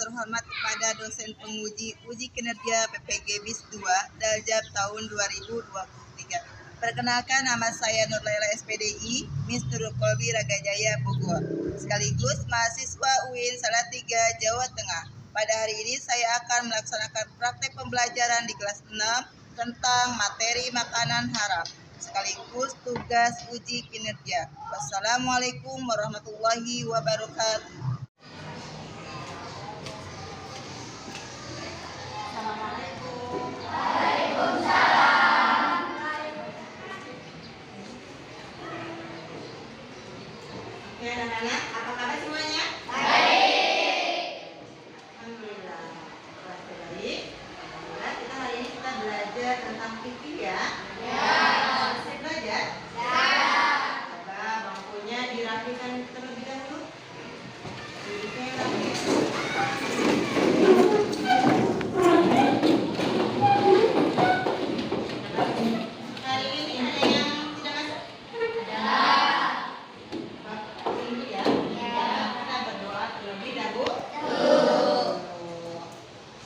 terhormat kepada dosen penguji uji kinerja PPG BIS 2 Daljab tahun 2023. Perkenalkan, nama saya Nurlaila SPDI, Miss Nurul Kolbi Ragajaya Bogor, sekaligus mahasiswa UIN Salatiga, Jawa Tengah. Pada hari ini saya akan melaksanakan praktek pembelajaran di kelas 6 tentang materi makanan haram, sekaligus tugas uji kinerja. Wassalamualaikum warahmatullahi wabarakatuh. Oke anak-anak, apa kabar semuanya? Baik. Alhamdulillah. Baik. Alhamdulillah, kita hari ini kita belajar tentang fikih ya. Ya. Selesai belajar? Ya. Coba bangkunya dirapikan terlebih dahulu. Duduknya rapi. Hari ini ada yang tidak masuk? Ada.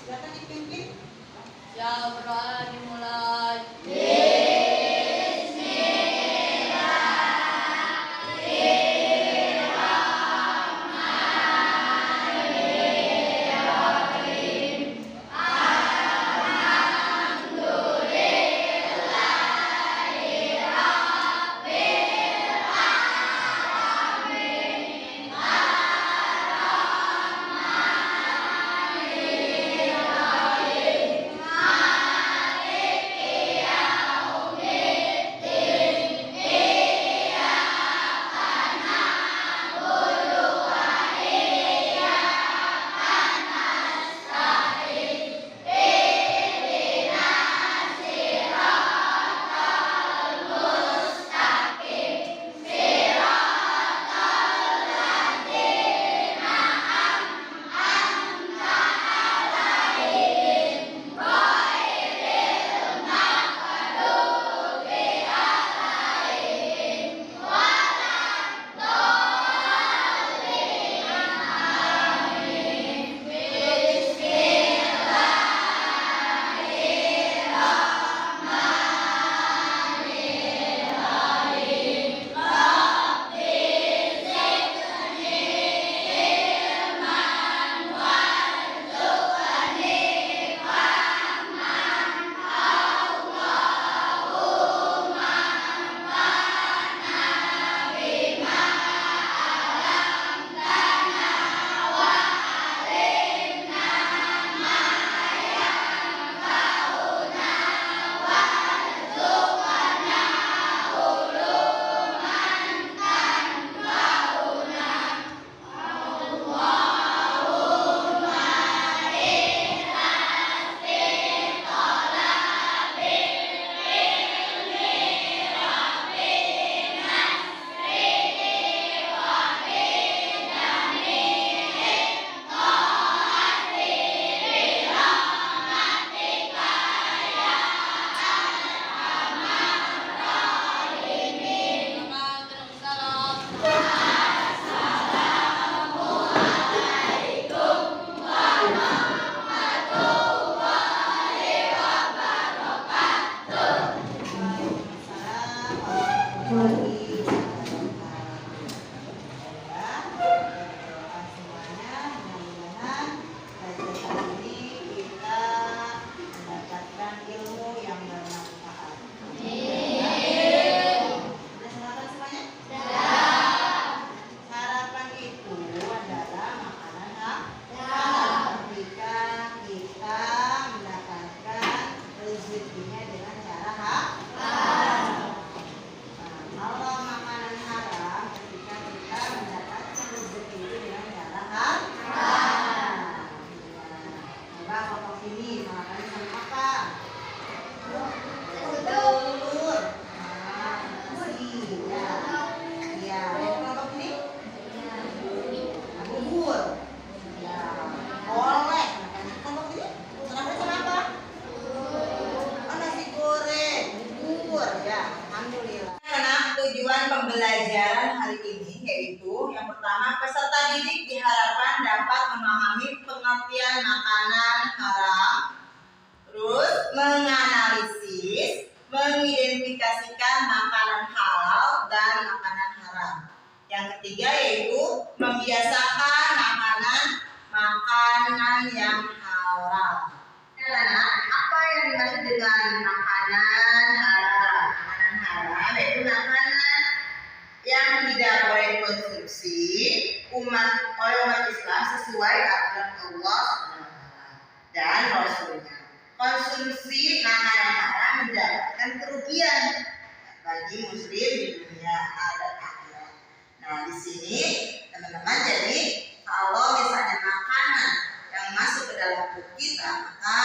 Silakan dipimpin. Ya, berdoa dimulai. Pembelajaran hari ini yaitu yang pertama, peserta didik diharapkan dapat memahami pengertian makanan haram, terus menganalisis, mengidentifikasikan makanan halal dan makanan haram. Yang ketiga yaitu membiasakan makanan yang halal. Karena apa yang dimaksud dengan makanan halal? Makanan halal yaitu makanan yang tidak boleh dikonsumsi oleh umat Islam sesuai aturan Allah dan Rasulnya. Konsumsi makanan haram mendapatkan kerugian bagi muslim di dunia dan akhirat. Nah, di sini teman-teman, jadi kalau misalnya makanan yang masuk ke dalam perut kita, maka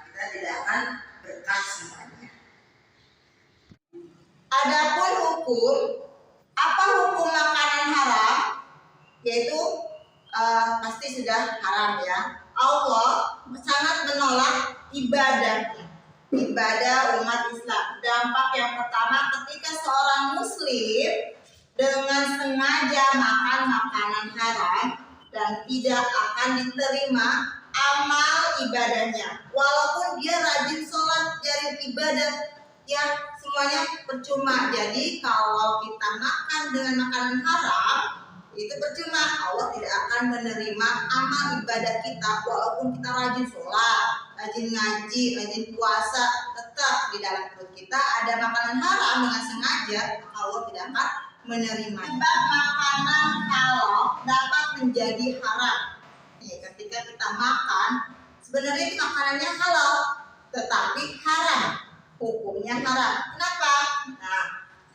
kita tidak akan berkah semuanya. Adapun hukum, apa hukum makanan haram? Yaitu pasti sudah haram ya. Allah sangat menolak ibadah umat Islam. Dampak yang pertama, ketika seorang muslim dengan sengaja makan makanan haram dan tidak akan diterima amal ibadahnya. Walaupun dia rajin sholat, rajin ibadah, ya semuanya percuma. Jadi kalau kita makan dengan makanan haram, itu percuma. Allah tidak akan menerima amal ibadah kita. Walaupun kita rajin sholat, rajin ngaji, rajin puasa, tetap di dalam perut kita ada makanan haram dengan sengaja, Allah tidak akan menerima. Sebab makanan halal dapat menjadi haram. Ketika kita makan, sebenarnya itu makanannya halal, tetapi haram, hukumnya haram. Kenapa? Nah,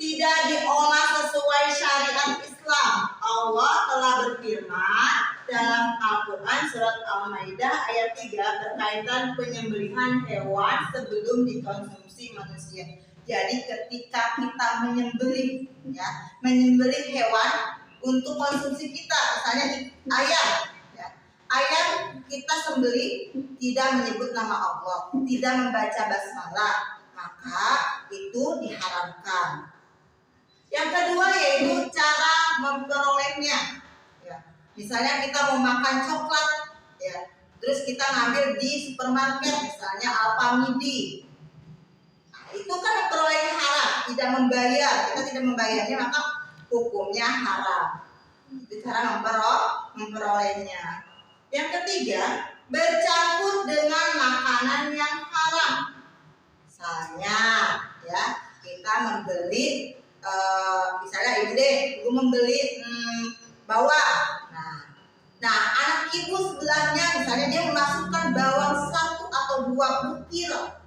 tidak diolah sesuai syariat Islam. Allah telah berfirman dalam Al-Quran surat Al-Maidah ayat 3 berkaitan penyembelihan hewan sebelum dikonsumsi manusia. Jadi ketika kita menyembelih hewan untuk konsumsi kita, misalnya ayam, ayam kita sembelih tidak menyebut nama Allah, tidak membaca basmalah, maka itu diharamkan. Yang kedua yaitu cara memperolehnya. Misalnya kita mau makan coklat, terus kita ngambil di supermarket, misalnya Alfamidi. Itu kan memperolehnya haram, tidak membayar. Kita tidak membayarnya, maka hukumnya haram. Itu cara memperolehnya. Yang ketiga, bercampur dengan makanan yang haram. Misalnya, kita membeli, misalnya ibu membeli bawang. Nah, anak ibu sebelahnya, misalnya dia memasukkan bawang 1 atau 2 butir.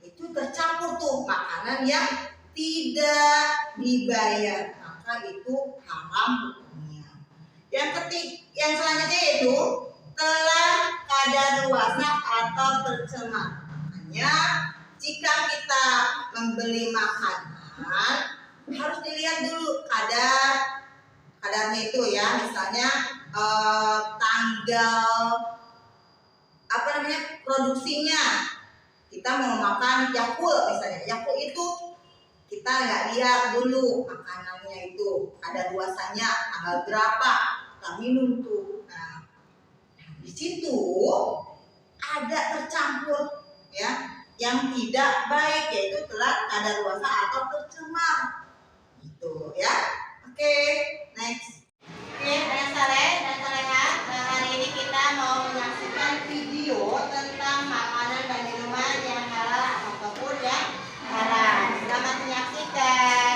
Itu tercampur tuh makanan yang tidak dibayar, maka itu haram hukumnya. Yang selanjutnya yaitu telah kadaluarsa atau tercemar. Makanya jika kita membeli makanan harus dilihat dulu kadarnya itu misalnya tanggal produksinya. Kita mau makan Yakult misalnya, Yakult itu kita nggak lihat dulu makanannya itu ada luasannya tanggal berapa, kita minum tuh. Nah, di situ ada tercampur yang tidak baik, yaitu telah kadaluarsa atau tercemar. Gitu ya. Oke, next. Oke, dan Solehat, hari ini kita mau menyaksikan video tentang makanan dan minuman yang halal ataupun yang haram. Selamat menyaksikan.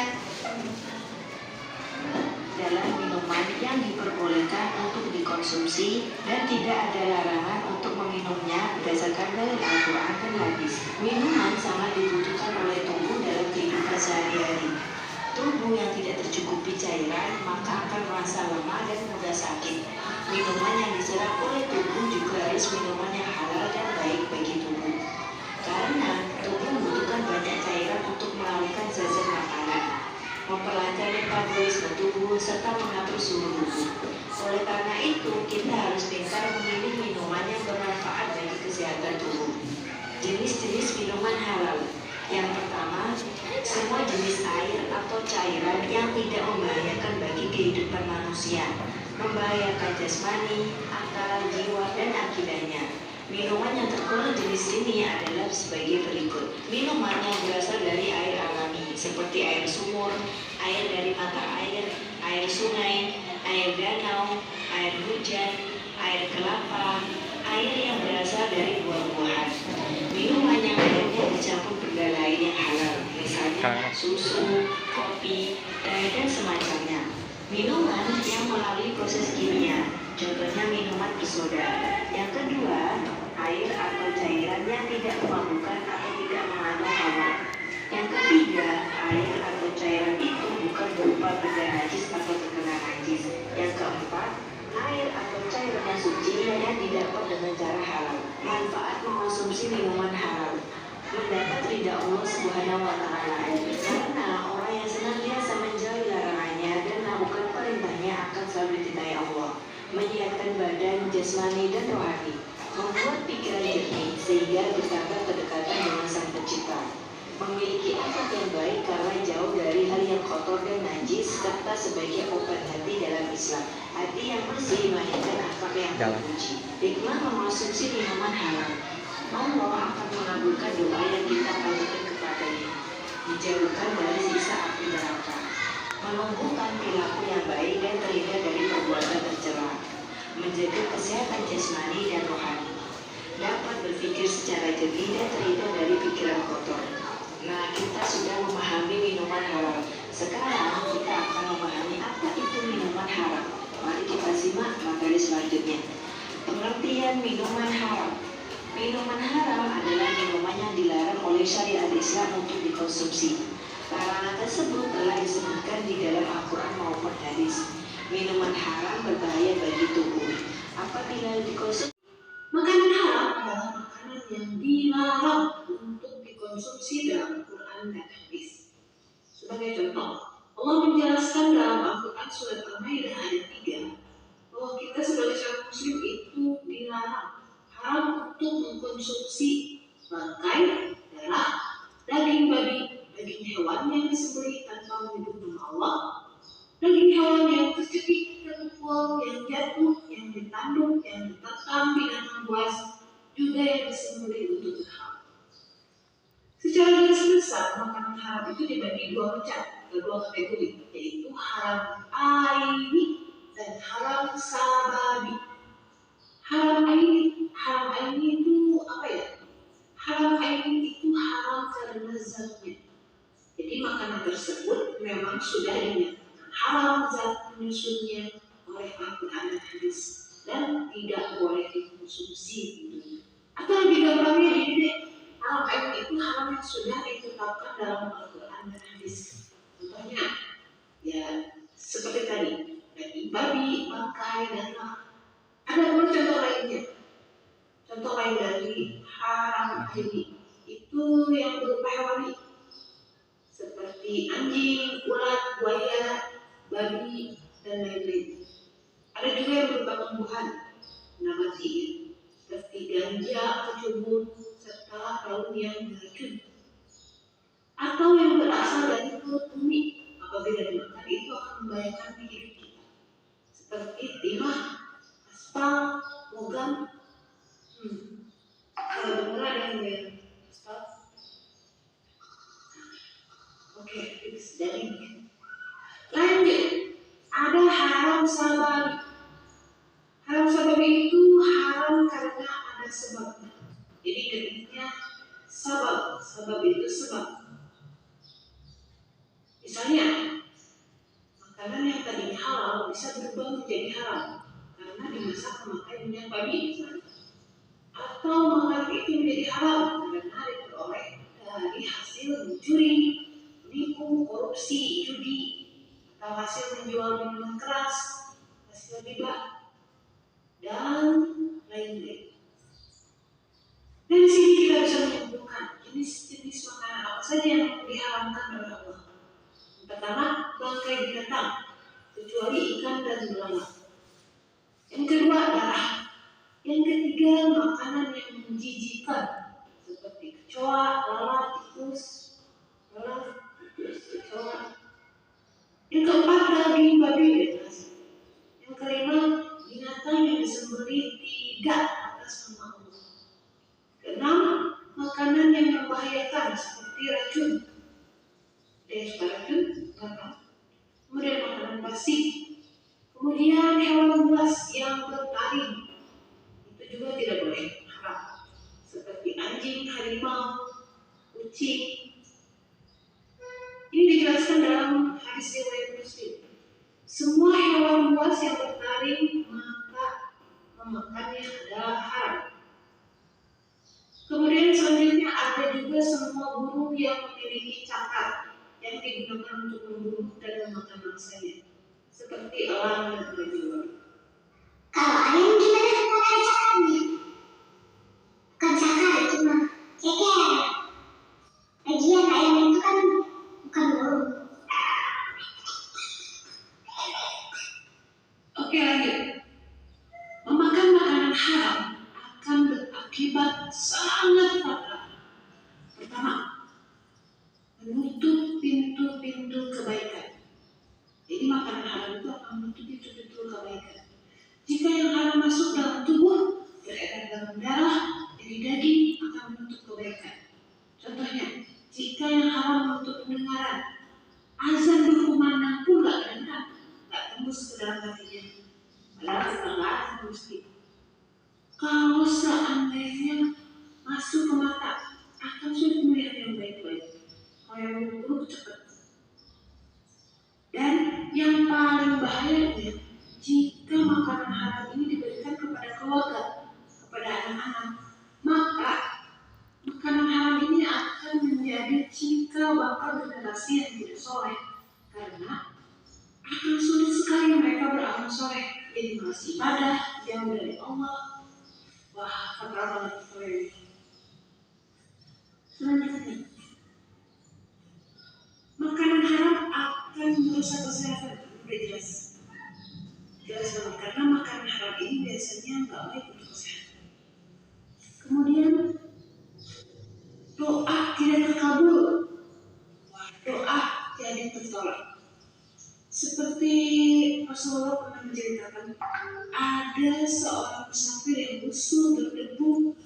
Dalam minuman yang diperbolehkan untuk dikonsumsi dan tidak ada larangan untuk meminumnya berdasarkan dalil Al-Quran dan hadis. Minuman sangat dibutuhkan oleh tubuh dalam kehidupan sehari-hari. Tubuh yang tidak tercukupi cairan maka akan merasa lemah dan mudah sakit. Minuman yang diserap oleh tubuh juga harus minuman yang halal dan baik bagi tubuh. Karena tubuh membutuhkan banyak cairan untuk melakukan zat-zat makanan, memperlancar metabolisme tubuh serta mengatur suhu tubuh. Oleh karena itu, kita harus pintar memilih minuman yang bermanfaat bagi kesehatan tubuh. Jenis-jenis minuman halal. Yang pertama, semua jenis air atau cairan yang tidak membahayakan bagi kehidupan manusia, membahayakan jasmani, akal, jiwa, dan Minuman yang tergolong jenis ini adalah sebagai berikut. Minuman yang berasal dari air alami seperti air sumur, air dari mata air sungai, air danau, air hujan, air kelapa, air yang berasal dari buah-buahan. Minuman yang airnya dicampur benda lain yang halal, misalnya susu, kopi, dan semacamnya. Minuman yang melalui proses kimia, contohnya minuman bersoda. Yang kedua, air atau cairan yang tidak memabukkan atau tidak mengandung hawa. Yang ketiga, air atau cairan itu bukan berupa benda najis atau terkena najis. Yang keempat, air atau cairan yang suci yang didapat dengan cara halal. Manfaat mengonsumsi minuman halal: mendapat ridha Allah Subhanahu wa Ta'ala, karena orang yang senantiasa menjauhi larangannya dan melakukan perintahnya akan selalu dicintai Allah. Menyehatkan badan, jasmani, dan rohani, membuat pikiran jernih sehingga bertambah kedekatan dengan Sang Pencipta. Memiliki akhlak yang baik karena jauh dari hal yang kotor dan najis, serta sebagai obat hati dalam Islam. Hati yang bersih melahirkan akhlak yang terpuji. Hikmah mengonsumsi minuman halal: Allah akan mengabulkan doa yang kita panjatkan kepadanya, dijauhkan dari siksa api neraka, menumbuhkan perilaku yang baik dan terhindar dari perbuatan tercela, menjaga kesehatan jasmani dan rohani, dapat berpikir secara jernih dan terhindar dari pikiran kotor. Nah, kita sudah memahami minuman halal. Sekarang kita akan memahami apa itu minuman haram. Mari kita simak materi selanjutnya. Pengertian minuman haram. Minuman haram adalah minuman yang dilarang oleh syariat Islam untuk dikonsumsi. Larangan tersebut telah disebutkan di dalam Al-Quran maupun hadis. Minuman haram berbahaya bagi tubuh apabila dikonsumsi. Makanan haram adalah makanan yang dilarang untuk dikonsumsi dalam Al-Quran dan hadis. Sebagai contoh, Allah menjelaskan dalam Al-Quran surat Al-Maidah ayat 3 bahwa kita sebagai seorang muslim itu dilarang, haram untuk mengkonsumsi bangkai, darah, daging babi, daging hewan yang disembelih tanpa menyebut nama Allah, daging hewan yang tercekik, terpukul, yang jatuh, yang ditanduk, yang diterkam binatang buas, juga yang disembelih untuk berhala. Secara garis besar, makanan haram itu dibagi dua kategori, yaitu haram aini dan haram sababi. Haram aini itu apa ya? Haram aini itu haram karena zatnya. Jadi makanan tersebut memang sudah dinyatakan haram zat penyusunnya oleh Al-Quran dan hadis dan tidak boleh dikonsumsi. Atau lebih gampangnya ini, haram aini itu haram yang sudah ditetapkan dalam Al-Quran dan hadis. Contohnya, ya seperti tadi, daging babi, bangkai, dan ada pun contoh lainnya. Contoh lain dari haram aini itu yang berupa hewani, seperti anjing, ulat, buaya, babi, dan lain-lain. Ada juga yang berupa tumbuhan nabati, seperti ganja, kecubung, serta daun yang beracun, atau yang berasal dari kulit bumi. Apabila dimakan itu akan membahayakan hidup kita, seperti timah, aspal, logam. Kalau benar ada yang aspal. Oke, fix dari lanjut, ada haram sababi. Haram sababi itu haram karena ada sebabnya. Jadi intinya sabab itu sebab. Misalnya, makanan yang tadinya halal bisa berubah menjadi haram karena dimasak memakai minyak babi misalnya. Atau makanan itu menjadi halal karena diperoleh dari hasil mencuri, menipu, korupsi, judi, atau hasil menjual minuman keras, hasil riba, dan lain-lain. Dari sini kita bisa menyimpulkan jenis-jenis makanan apa saja yang diharamkan oleh Allah. Yang pertama, bangkai binatang, kecuali ikan dan belalang. Yang kedua, darah. Yang ketiga, makanan yang menjijikkan, seperti kecoa, lalat, tikus, kecoa. Yang keempat, daging babi bebas. Yang kelima, binatang yang disembelih tidak atas nama Allah. membahayakan seperti racun. Ada yang suka racun? Apa? Kemudian makanan basi. Kemudian hewan buas yang bertaring itu juga tidak boleh, haram. Seperti anjing, harimau, kucing. Ini dijelaskan dalam hadis riwayat Muslim. Semua hewan buas yang bertaring maka memakannya adalah haram. Kemudian selanjutnya ada juga semua burung yang memiliki cakar yang digunakan untuk memburu dan memakan mangsanya, seperti elang dan kelelawar. Kalau ayam gimana kalau ada cakarnya? Bukan cakar itu mah, ceker. Lagian ayam itu kan bukan burung. Oke, lanjut. Memakan makanan haram akan berakibat sangat fatal. Pertama, menutup pintu-pintu kebaikan. Jadi makanan haram itu akan menutup pintu-pintu kebaikan. Jika yang haram masuk dalam tubuh, beredar dalam darah, jadi daging akan menutup kebaikan. Contohnya, jika yang haram menutup pendengaran, azan berkumandang pun gak kedengar, gak tembus ke dalam hatinya. Padahal kita gak ada mesti. Kalau seandainya masuk ke mata, akan sulit melihat yang baik-baik. Kalau yang buruk cepat. Dan yang paling bahayanya, jika makanan haram ini diberikan kepada keluarga, kepada anak-anak, maka makanan haram ini akan menjadi cikal bakal generasi yang tidak soleh. Karena akan sulit sekali mereka beramal soleh, jadi masih ibadah, jauh dari Allah. Wah, fatal banget kalau ini. Selanjutnya, makanan haram akan merusak kesehatan. Udah jelas banget, karena makanan haram ini biasanya nggak baik untuk kesehatan. Kemudian doa tidak terkabul. Wah, doa jadi tertolak. Seperti Rasulullah pernah menceritakan, ada seorang musafir yang usul berdebu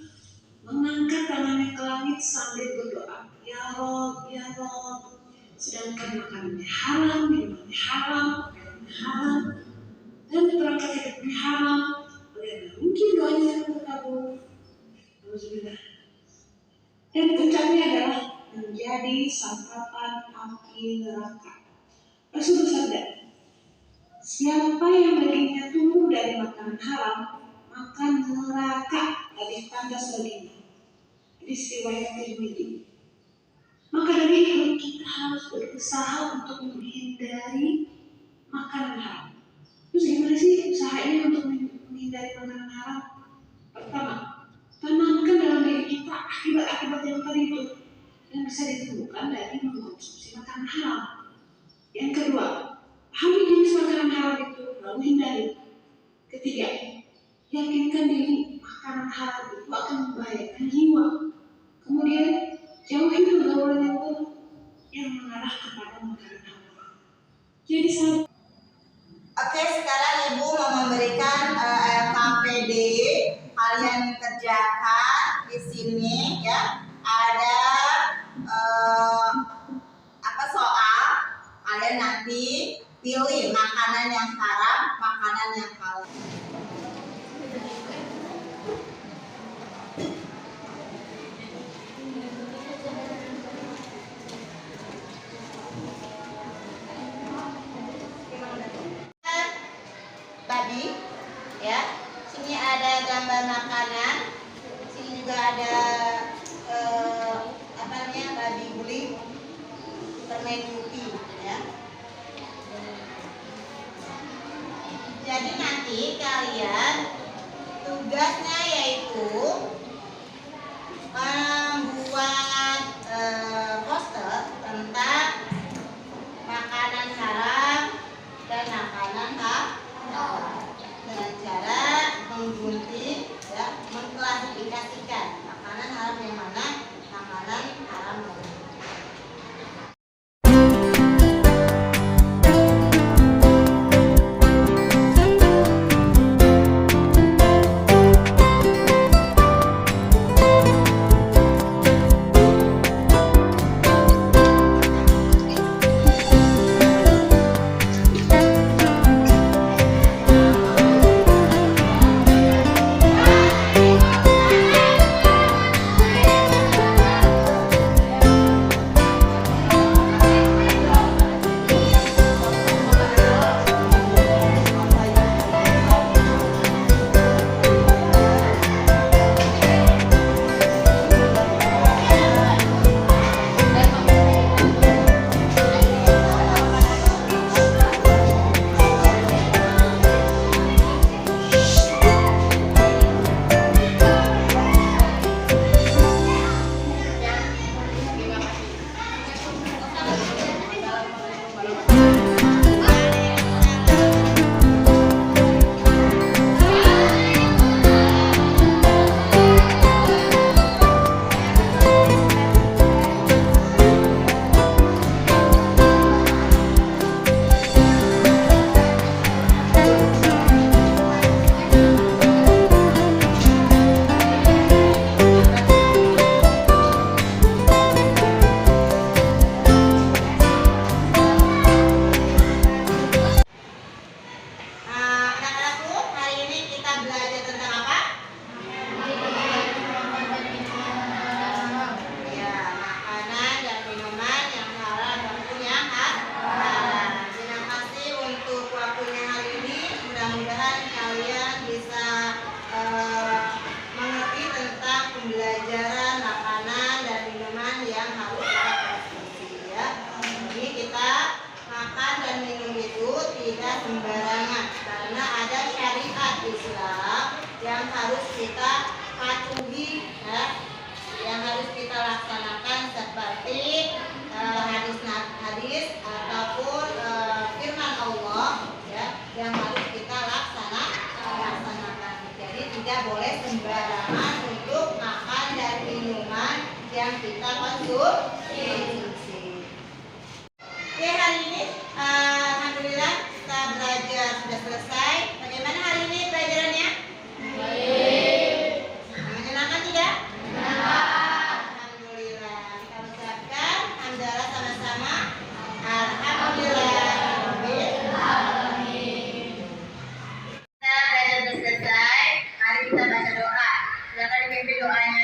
mengangkat tangannya ke langit sambil berdoa, ya Rob, ya Rob. Sedangkan makanannya haram, minumannya haram, pakaiannya haram, dan perangkat hidupnya haram. Bagaimana mungkin doanya terkabul? Alhamdulillah. Dan puncaknya adalah menjadi santapan api neraka. Rasul bersabda, siapa yang dagingnya tumbuh dari makanan haram, maka neraka lebih pantas baginya. Hadis riwayat Tirmidzi. Maka dari itu kita harus berusaha untuk menghindari makanan haram. Terus gimana sih usahanya untuk menghindari makanan haram? Pertama, tanamkan dalam diri kita akibat-akibat yang tadi itu yang bisa ditemukan dari mengkonsumsi makanan haram. Yang kedua, pahami jenis makanan haram itu, lalu hindari. Ketiga, yakinkan diri makanan haram itu akan membahayakan jiwa. Kemudian, jauhi pergaulan yang buruk yang mengarah kepada makanan haram. Jadi Oke, sekarang Ibu mau memberikan LKPD kalian kerjakan di sini ya. Ada soal, kalian nanti pilih makanan yang haram, makanan yang halal. Babi, ya. Sini ada gambar makanan. Sini juga ada babi guling, permen putih, ya. Jadi nanti kalian tugasnya yaitu membuat poster tentang makanan haram dan makanan halal dengan cara menggunting, ya, mengklasifikasikan makanan haram yang mana, makanan haram yang mana. tidak sembarangan karena ada syariat Islam yang harus kita patuhi, ya, yang harus kita laksanakan seperti hadis ataupun firman Allah, ya, yang harus kita laksanakan. Jadi tidak boleh sembarangan untuk makan dan minuman yang kita konsumsi. Oke, hari ini alhamdulillah kita belajar sudah selesai. Bagaimana hari ini pelajarannya? Baik. Menyenangkan tidak? Alhamdulillah. Kita ucapkan hamdalah sama-sama. Alhamdulillah. Kita belajar sudah selesai. Mari kita baca doa. Silakan dipimpin doanya.